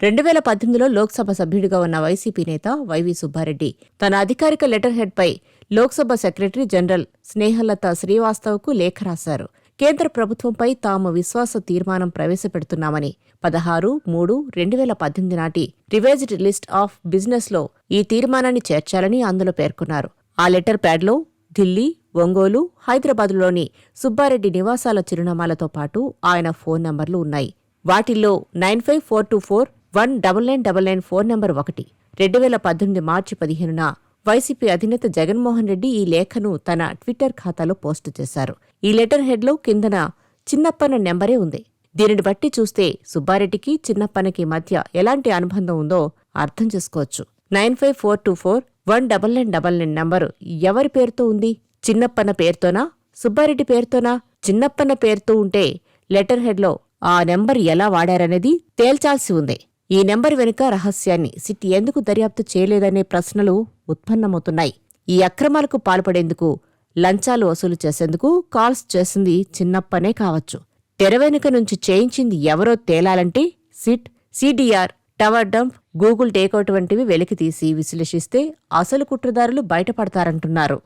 2018లో లోక్సభ సభ్యుడిగా ఉన్న వైసీపీ నేత వైవి సుబ్బారెడ్డి తన అధికారిక లెటర్ హెడ్పై లోక్సభ సెక్రటరీ జనరల్ స్నేహలత శ్రీవాస్తవకు లేఖ రాశారు. కేంద్ర ప్రభుత్వంపై తాము విశ్వాస తీర్మానం ప్రవేశపెడుతున్నామని 16/3/2018 నాటి రివైజ్డ్ లిస్ట్ ఆఫ్ బిజినెస్లో ఈ తీర్మానాన్ని చేర్చాలని అందులో పేర్కొన్నారు. ఆ లెటర్ ప్యాడ్లో ఢిల్లీ, ఒంగోలు, హైదరాబాదులోని సుబ్బారెడ్డి నివాసాల చిరునామాలతో పాటు ఆయన ఫోన్ నంబర్లు ఉన్నాయి. వాటిల్లో 9542419999 ఫోన్ నంబర్ ఒకటి. 2018 మార్చి 15న వైసీపీ అధినేత జగన్మోహన్ రెడ్డి ఈ లేఖను తన ట్విట్టర్ ఖాతాలో పోస్టు చేశారు. ఈ లెటర్ హెడ్లో కిందన చిన్నప్పన్న నెంబరే ఉంది. దీనిని బట్టి చూస్తే సుబ్బారెడ్డికి చిన్నప్పన్నకి మధ్య ఎలాంటి అనుబంధం ఉందో అర్థం చేసుకోవచ్చు. 9542419999 నంబరు ఎవరి పేరుతో ఉంది? చిన్నప్పన్న పేరుతోనా, సుబ్బారెడ్డి పేరుతోనా? చిన్నప్పన్న పేరుతో ఉంటే లెటర్ హెడ్లో ఆ నెంబర్ ఎలా వాడారనేది తేల్చాల్సి ఉంది. ఈ నెంబర్ వెనుక రహస్యాన్ని సిట్ ఎందుకు దర్యాప్తు చేయలేదనే ప్రశ్నలు ఉత్పన్నమవుతున్నాయి. ఈ అక్రమాలకు పాల్పడేందుకు, లంచాలు వసూలు చేసేందుకు కాల్స్ చేసింది చిన్నప్పనే కావచ్చు. తెర వెనుక నుంచి చేయించింది ఎవరో తేలాలంటే SIT, CDR, tower dump, Google takeout వంటివి వెలికితీసి విశ్లేషిస్తే అసలు కుట్రదారులు బయటపడతారంటున్నారు.